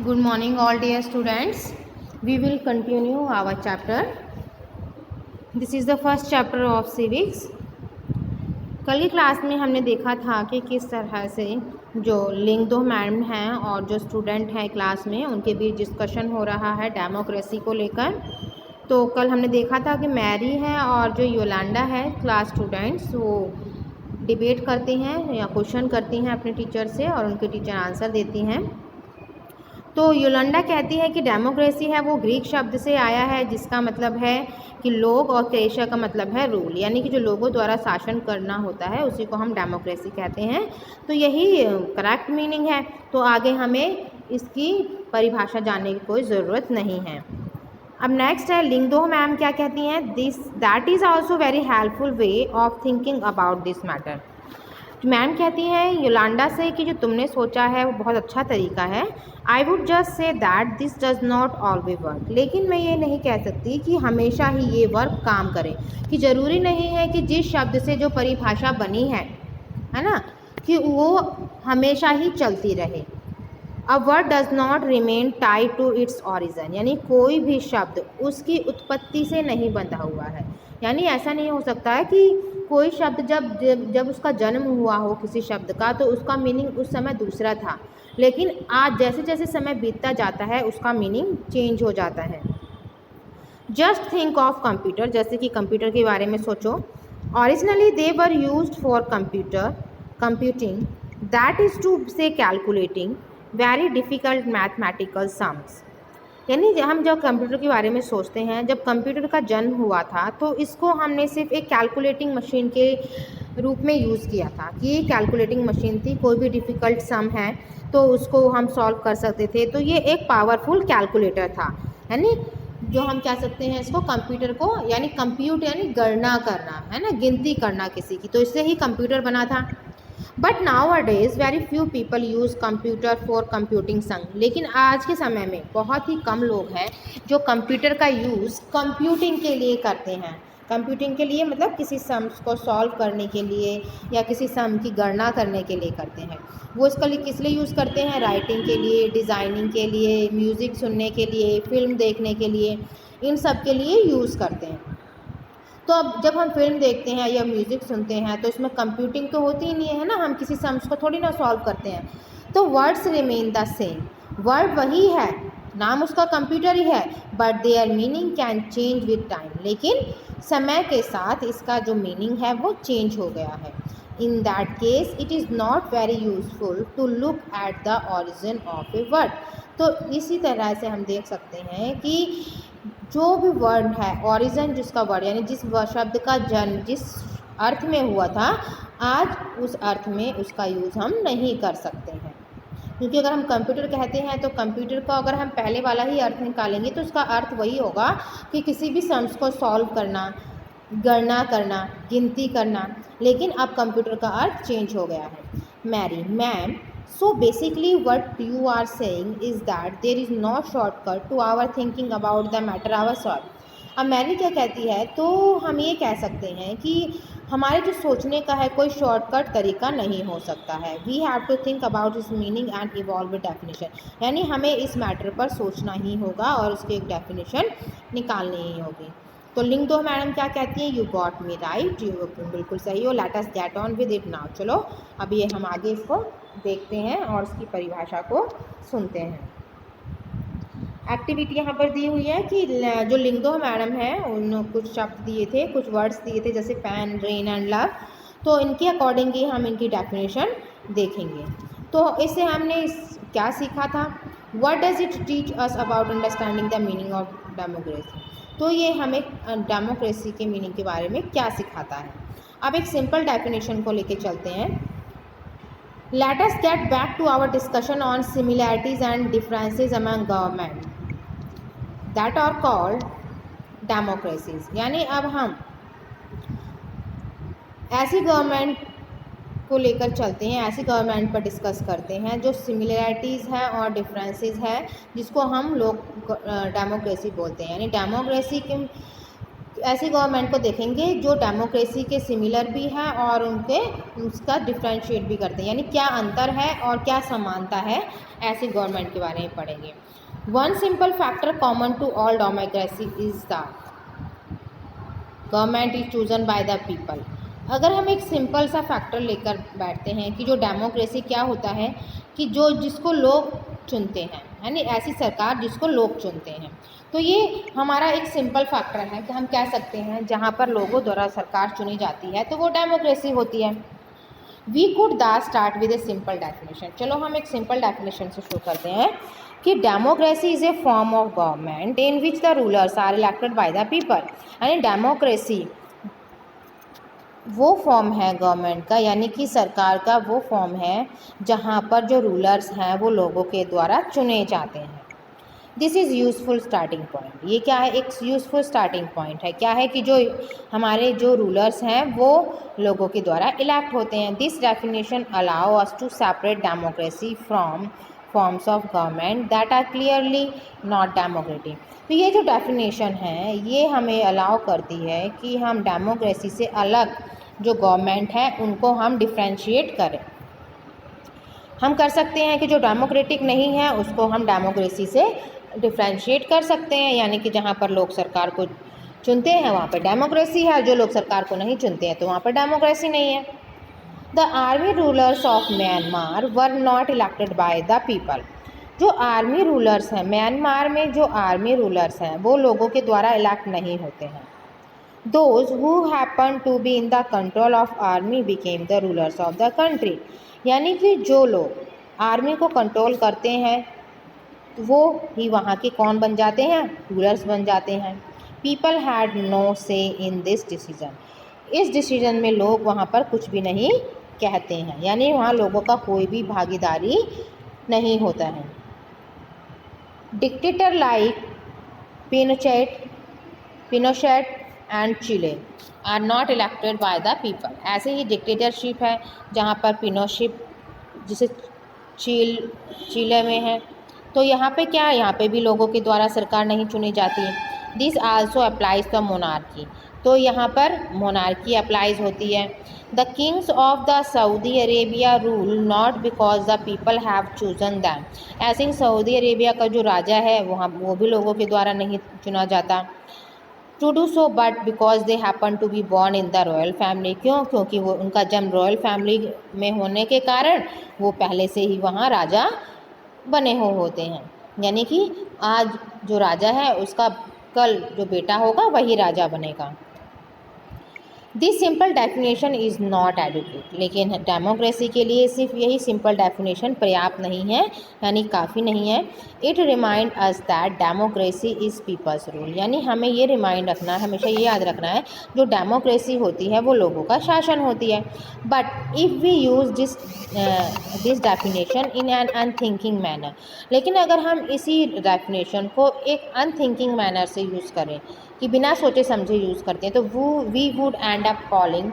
Good morning all dear students. We will continue our chapter. This is the first chapter of civics. कल की class में हमने देखा था कि किस तरह से जो लिंगदो मैम हैं और जो स्टूडेंट हैं क्लास में उनके बीच डिस्कशन हो रहा है डेमोक्रेसी को लेकर। तो कल हमने देखा था कि मैरी है और जो योलांडा है क्लास स्टूडेंट्स वो डिबेट करती हैं या क्वेश्चन करती हैं अपने टीचर से और उनके टीचर आंसर देती हैं। तो योलंडा कहती है कि डेमोक्रेसी है वो ग्रीक शब्द से आया है जिसका मतलब है कि लोग और क्रेशा का मतलब है रूल, यानी कि जो लोगों द्वारा शासन करना होता है उसी को हम डेमोक्रेसी कहते हैं। तो यही करेक्ट मीनिंग है। तो आगे हमें इसकी परिभाषा जानने की कोई ज़रूरत नहीं है। अब नेक्स्ट है लिंगदो मैम क्या कहती हैं, that is also very helpful way of thinking about this matter. Ma'am कहती हैं योलांडा से कि जो तुमने सोचा है वो बहुत अच्छा तरीका है। I would just say that this does not always work, लेकिन मैं ये नहीं कह सकती कि हमेशा ही ये वर्क काम करे, कि ज़रूरी नहीं है कि जिस शब्द से जो परिभाषा बनी है ना, कि वो हमेशा ही चलती रहे। A word does not remain tied to its origin, यानी कोई भी शब्द उसकी उत्पत्ति से नहीं बंधा हुआ है। यानी ऐसा नहीं हो सकता है कि कोई शब्द जब उसका जन्म हुआ हो किसी शब्द का तो उसका मीनिंग उस समय दूसरा था, लेकिन आज जैसे जैसे समय बीतता जाता है उसका मीनिंग चेंज हो जाता है। जस्ट थिंक ऑफ कंप्यूटर, जैसे कि कंप्यूटर के बारे में सोचो। Originally they were used for computing, that is to say calculating very difficult mathematical sums. यानी हम जब कंप्यूटर के बारे में सोचते हैं, जब कंप्यूटर का जन्म हुआ था तो इसको हमने सिर्फ एक कैलकुलेटिंग मशीन के रूप में यूज़ किया था, कि ये कैलकुलेटिंग मशीन थी, कोई भी डिफ़िकल्ट सम है तो उसको हम सॉल्व कर सकते थे। तो ये एक पावरफुल कैलकुलेटर था, यानी जो हम कह सकते हैं इसको कंप्यूटर को, यानी कंप्यूट यानी गणना करना है ना, गिनती करना किसी की, तो इससे ही कंप्यूटर बना था। But now a days very few people use computer for computing संग, लेकिन आज के समय में बहुत ही कम लोग हैं जो कंप्यूटर का यूज़ कंप्यूटिंग के लिए करते हैं। कंप्यूटिंग के लिए मतलब किसी सम्स को सॉल्व करने के लिए या किसी सम की गणना करने के लिए करते हैं। वो इसके लिए किस लिए यूज़ करते हैं, राइटिंग के लिए, डिज़ाइनिंग के लिए, म्यूज़िक सुनने के लिए, फिल्म देखने के लिए, इन सब के लिए यूज़ करते हैं। तो अब जब हम फिल्म देखते हैं या म्यूज़िक सुनते हैं तो इसमें कंप्यूटिंग तो होती ही नहीं है ना, हम किसी सम्स को थोड़ी ना सॉल्व करते हैं। तो words remain the same, word वही है, नाम उसका कंप्यूटर ही है, but there meaning can change with time, लेकिन समय के साथ इसका जो मीनिंग है वो चेंज हो गया है। In that case it is not very useful to look at the origin of a word. तो इसी तरह से हम देख सकते हैं कि जो भी वर्ड है, ऑरिजिन जिसका वर्ड यानी जिस शब्द का जन्म जिस अर्थ में हुआ था, आज उस अर्थ में उसका यूज़ हम नहीं कर सकते हैं। क्योंकि अगर हम कंप्यूटर कहते हैं तो कंप्यूटर का अगर हम पहले वाला ही अर्थ निकालेंगे तो उसका अर्थ वही होगा कि किसी भी सम्स को सॉल्व करना, गणना करना, गिनती करना, लेकिन अब कंप्यूटर का अर्थ चेंज हो गया है। Mary ma'am, so basically what you are saying is that there is no shortcut to our thinking about the matter ourselves. अब मैरी क्या कहती है, तो हम ये कह सकते हैं कि हमारे जो सोचने का है कोई शॉर्टकट तरीका नहीं हो सकता है। We have to think about its meaning and evolve definition, यानी हमें इस मैटर पर सोचना ही होगा और उसकी एक डेफिनेशन निकालनी ही होगी। तो लिंगदो मैडम क्या कहती हैं, you got me right, you बिल्कुल सही हो, late us get on with it now. चलो अब ये हम आगे इसको देखते हैं और इसकी परिभाषा को सुनते हैं। एक्टिविटी यहाँ पर दी हुई है कि जो लिंगदो मैडम है उन कुछ शब्द दिए थे, कुछ वर्ड्स दिए थे जैसे पैन, रेन एंड लव, तो इनके अकॉर्डिंग ही हम इनकी डेफिनेशन देखेंगे। तो इससे हमने क्या सीखा था, what does it teach us about understanding the meaning of democracy. तो ये हमें डेमोक्रेसी के मीनिंग के बारे में क्या सिखाता है। अब एक सिंपल डेफिनेशन को लेके चलते हैं। Let us get back to our discussion on similarities and differences among government that are called democracies, यानी अब हम ऐसी गवर्नमेंट को लेकर चलते हैं, ऐसी गवर्नमेंट पर डिस्कस करते हैं जो सिमिलैरिटीज़ हैं और डिफरेंसेस है, जिसको हम लोग डेमोक्रेसी बोलते हैं। यानी डेमोक्रेसी ऐसी गवर्नमेंट को देखेंगे जो डेमोक्रेसी के सिमिलर भी है और उसका डिफ्रेंशिएट भी करते हैं, यानी क्या अंतर है और क्या समानता है, ऐसी गवर्नमेंट के बारे में पढ़ेंगे। One simple factor common to all democracy is the government is chosen by the people. अगर हम एक सिंपल सा फैक्टर लेकर बैठते हैं कि जो डेमोक्रेसी क्या होता है कि जो जिसको लोग चुनते हैं, यानी ऐसी सरकार जिसको लोग चुनते हैं, तो ये हमारा एक सिंपल फैक्टर है कि हम कह सकते हैं जहाँ पर लोगों द्वारा सरकार चुनी जाती है तो वो डेमोक्रेसी होती है। We could the start with a simple definition. चलो हम एक सिंपल डेफिनेशन से शुरू करते हैं कि democracy is a form of government in which the rulers are elected by the people. यानी डेमोक्रेसी वो फॉर्म है गवर्नमेंट का, यानी कि सरकार का वो फॉर्म है जहाँ पर जो रूलर्स हैं वो लोगों के द्वारा चुने जाते हैं। This is useful starting point. ये क्या है, एक यूज़फुल स्टार्टिंग पॉइंट है। क्या है कि जो हमारे जो रूलर्स हैं वो लोगों के द्वारा इलेक्ट होते हैं। This definition allow us to separate democracy from forms of government that are clearly not democratic. तो ये जो डेफिनेशन है ये हमें अलाउ करती है कि हम डेमोक्रेसी से अलग जो गवर्नमेंट है उनको हम डिफ्रेंशिएट करें। हम कर सकते हैं कि जो डेमोक्रेटिक नहीं है उसको हम डेमोक्रेसी से डिफ्रेंशिएट कर सकते हैं, यानी कि जहाँ पर लोग सरकार को चुनते हैं वहाँ पर डेमोक्रेसी है, जो लोग सरकार को नहीं चुनते हैं तो वहाँ पर डेमोक्रेसी नहीं है। The army rulers of Myanmar were not elected by the people. जो आर्मी रूलर्स हैं म्यांमार में, जो आर्मी रूलर्स हैं वो लोगों के द्वारा इलेक्ट नहीं होते हैं। Those who happen to be in the control of army became the rulers of the country। यानी कि जो लोग आर्मी को कंट्रोल करते हैं वो ही वहाँ के कौन बन जाते हैं, रूलर्स बन जाते हैं। पीपल हैड नो से इन दिस डिसीजन। इस डिसीजन में लोग वहाँ पर कुछ भी नहीं कहते हैं, यानी वहाँ लोगों का कोई भी भागीदारी नहीं होता है। Dictator like Pinochet and Chile are not elected by the people. ऐसे ही डिक्टेटरशिप है जहाँ पर पिनोशिप जिसे चिले में है, तो यहाँ पे क्या है, यहाँ पे भी लोगों के द्वारा सरकार नहीं चुनी जाती है। This also applies the monarchy. तो यहाँ पर मोनार्की अप्लाइज होती है। The Kings of the Saudi Arabia rule not because the people have chosen them. ऐसे ही सऊदी अरेबिया का जो राजा है वो भी लोगों के द्वारा नहीं चुना जाता। To do so but because they happen to be born in the royal family. क्यों? क्योंकि वो उनका जन्म रॉयल फैमिली में होने के कारण वो पहले से ही वहाँ राजा बने होते हैं, यानी कि आज जो राजा है उसका कल जो बेटा होगा वही राजा बनेगा। This simple definition is not adequate. लेकिन डेमोक्रेसी के लिए सिर्फ यही सिंपल डेफिनेशन पर्याप्त नहीं है, यानी काफ़ी नहीं है। It remind us that democracy is people's rule. यानी हमें ये रिमाइंड रखना है, हमेशा ये याद रखना है जो डेमोक्रेसी होती है वो लोगों का शासन होती है। But if we use this definition in an unthinking manner. लेकिन अगर हम इसी डेफिनेशन को एक अनथिंकिंग मैनर से यूज़ करें कि बिना सोचे समझे यूज़ करते हैं, तो we would end up calling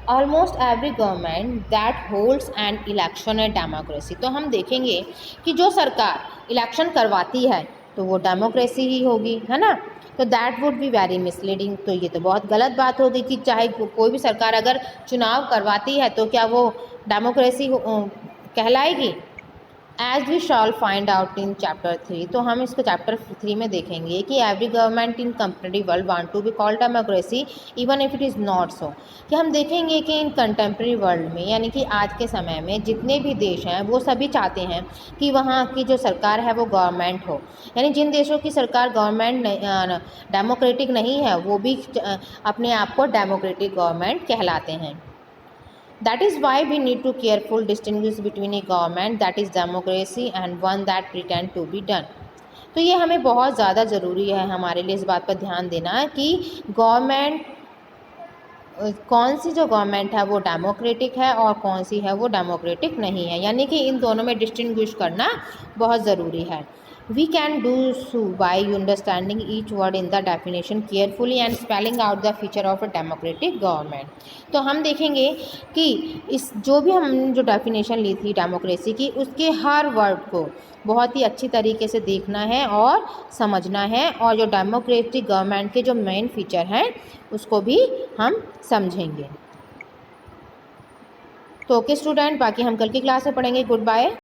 almost every government that holds an election a democracy. तो हम देखेंगे कि जो सरकार इलेक्शन करवाती है तो वो डेमोक्रेसी ही होगी, है ना। तो that would be very misleading. तो ये तो बहुत गलत बात होगी कि चाहे कोई भी सरकार अगर चुनाव करवाती है तो क्या वो डेमोक्रेसी कहलाएगी। As we shall find out in chapter 3। तो हम इसको चैप्टर 3 में देखेंगे कि every government in contemporary world want to be called democracy even if it is not so. कि हम देखेंगे कि इन कंटेम्प्रेरी वर्ल्ड में, यानी कि आज के समय में जितने भी देश हैं वो सभी चाहते हैं कि वहाँ की जो सरकार है वो गवर्नमेंट हो। यानी जिन देशों की सरकार गवर्नमेंट डेमोक्रेटिक नहीं है वो भी अपने आप को डेमोक्रेटिक गवर्नमेंट कहलाते हैं। That is why we need to carefully distinguish between a government that is democracy and one that pretend to be done। तो ये हमें बहुत ज़्यादा ज़रूरी है हमारे लिए इस बात पर ध्यान देना कि गवर्नमेंट कौन सी जो गवर्नमेंट है वो डेमोक्रेटिक है और कौन सी है वो डेमोक्रेटिक नहीं है, यानी कि इन दोनों में डिस्टिंग्विश करना बहुत ज़रूरी है। We can do so by understanding each word in the definition carefully and spelling out the feature of a democratic government। तो हम देखेंगे कि इस जो भी हम जो डेफिनेशन ली थी डेमोक्रेसी की, उसके हर वर्ड को बहुत ही अच्छी तरीके से देखना है और समझना है, और जो डेमोक्रेटिक गवर्नमेंट के जो मेन फीचर हैं उसको भी हम समझेंगे। तो ओके स्टूडेंट, बाकी हम कल की क्लास में पढ़ेंगे। Good bye.